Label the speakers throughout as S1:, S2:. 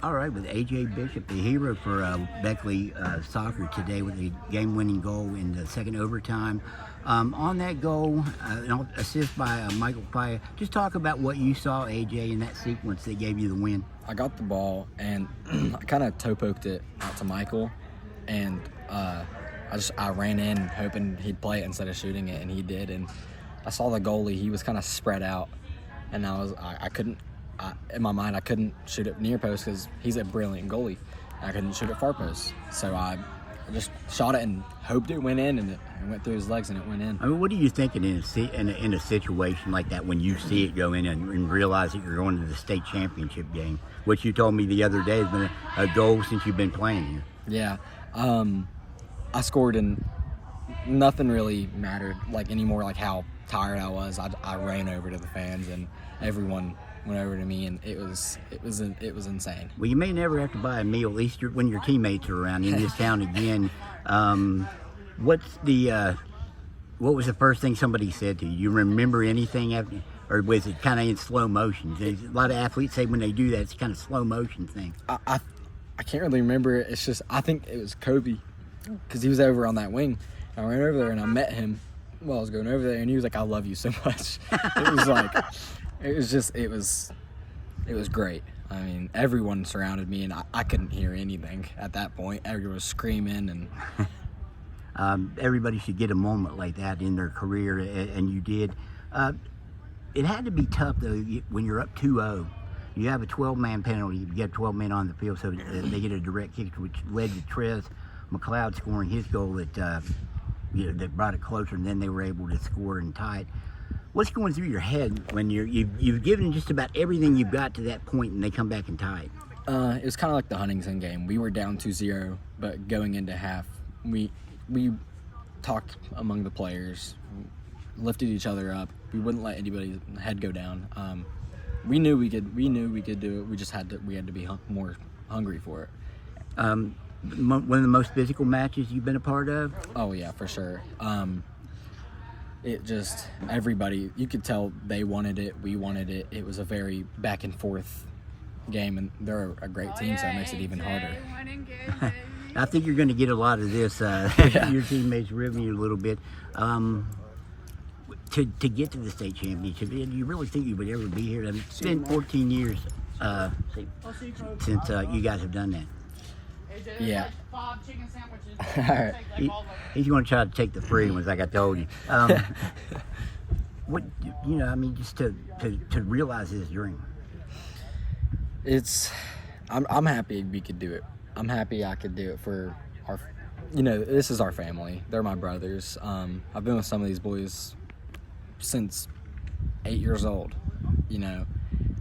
S1: All right, with A.J. Bishop, the hero for Beckley soccer today with a game-winning goal in the second overtime. On that goal, an assist by Michael Paya. Just talk about what you saw, A.J., in that sequence that gave you the win.
S2: I got the ball, and I kind of toe-poked it out to Michael, and I ran in hoping he'd play it instead of shooting it, and he did. And I saw the goalie; he was kind of spread out, and I couldn't. In my mind, I couldn't shoot it near post because he's a brilliant goalie. I couldn't shoot it far post, so I just shot it and hoped it went in, and it went through his legs and it went in.
S1: I mean, what are you thinking in a situation like that when you see it go in and realize that you're going to the state championship game, which you told me the other day has been a goal since you've been playing here?
S2: Yeah, I scored and nothing really mattered anymore. Like how tired I was, I ran over to the fans and everyone went over to me, and it was insane.
S1: Well, you may never have to buy a meal, at least when your teammates are around in this town again. What was the first thing somebody said to you? You remember anything after, or was it kind of in slow motion? A lot of athletes say when they do that, it's kind of slow motion thing.
S2: I can't really remember it. It's just I think it was Kobe, because he was over on that wing. I ran over there and I met him while I was going over there, and he was like, "I love you so much." It was like. It was great. I mean, everyone surrounded me, and I couldn't hear anything at that point. Everyone was screaming, and
S1: everybody should get a moment like that in their career, and you did. It had to be tough, though, when you're up 2-0. You have a 12-man penalty. You get 12 men on the field, so they get a direct kick, which led to Trez McLeod scoring his goal that brought it closer, and then they were able to score and tie it. What's going through your head when you've given just about everything you've got to that point and they come back and tie it?
S2: It was kind of like the Huntington game. We were down 2-0, but going into half, we talked among the players, lifted each other up. We wouldn't let anybody's head go down. We knew we could do it. We had to be more hungry for it.
S1: One of the most physical matches you've been a part of?
S2: Oh yeah, for sure. It just, everybody, you could tell they wanted it, we wanted it. It was a very back and forth game, and they're a great team, so it makes it even harder.
S1: I think you're going to get a lot of this. Your teammates ribbing you a little bit. To get to the state championship, do you really think you would ever be here? I mean, it's been 14 years since you guys have done that.
S2: Yeah.
S1: He's going to try to take the free ones, like I told you. Just to realize his dream.
S2: I'm happy we could do it. I'm happy I could do it for our, this is our family. They're my brothers. I've been with some of these boys since 8 years old.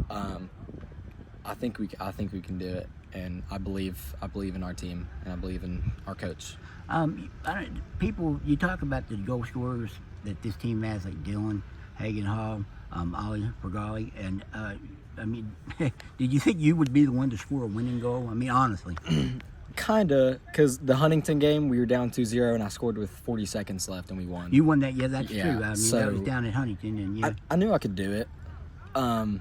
S2: I think we can do it. And I believe in our team, and I believe in our coach.
S1: You talk about the goal scorers that this team has, like Dylan, Hagen Hall, Ali Pergali, and did you think you would be the one to score a winning goal? I mean, honestly.
S2: Kinda, because the Huntington game, we were down 2-0, and I scored with 40 seconds left, and we won.
S1: You won that? Yeah, that's true. I mean, that was down at Huntington, and yeah.
S2: I knew I could do it. I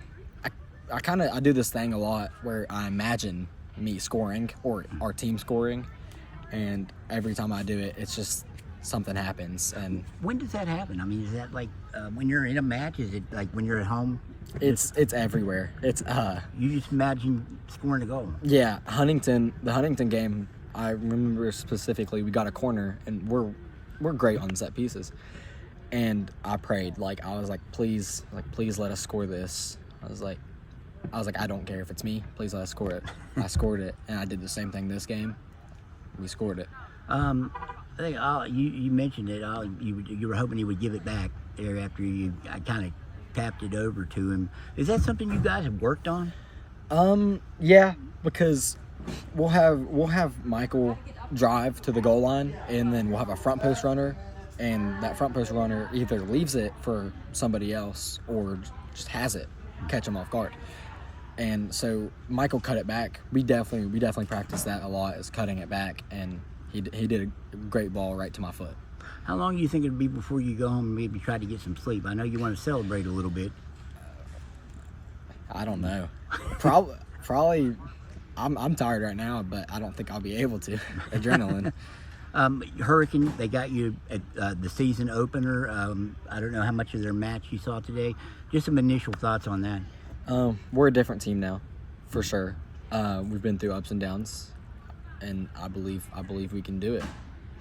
S2: do this thing a lot where I imagine me scoring or our team scoring, and every time I do it, it's just something happens. And
S1: when does that happen? I mean, is that like when you're in a match? Is it like when you're at home?
S2: It's everywhere. It's
S1: you just imagine scoring a goal.
S2: Yeah, the Huntington game, I remember specifically, we got a corner, and we're great on set pieces, and I prayed, I was like, please let us score this. I was like, I don't care if it's me. Please let us score it. I scored it, and I did the same thing this game. We scored it.
S1: I think you mentioned it. You were hoping he would give it back there after I kind of tapped it over to him. Is that something you guys have worked on?
S2: Yeah, because we'll have Michael drive to the goal line, and then we'll have a front post runner, and that front post runner either leaves it for somebody else or just has it, catch him off guard. And so Michael cut it back. We definitely practiced that a lot, is cutting it back, and he did a great ball right to my foot.
S1: How long do you think it'll be before you go home and maybe try to get some sleep? I know you want to celebrate a little bit.
S2: I don't know. Probably I'm tired right now, but I don't think I'll be able to. Adrenaline.
S1: Hurricane, they got you at the season opener. I don't know how much of their match you saw today. Just some initial thoughts on that.
S2: We're a different team now, for sure. We've been through ups and downs, and I believe we can do it.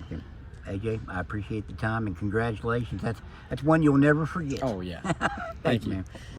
S1: Okay. AJ, I appreciate the time and congratulations. That's one you'll never forget.
S2: Oh yeah.
S1: Thank you, man.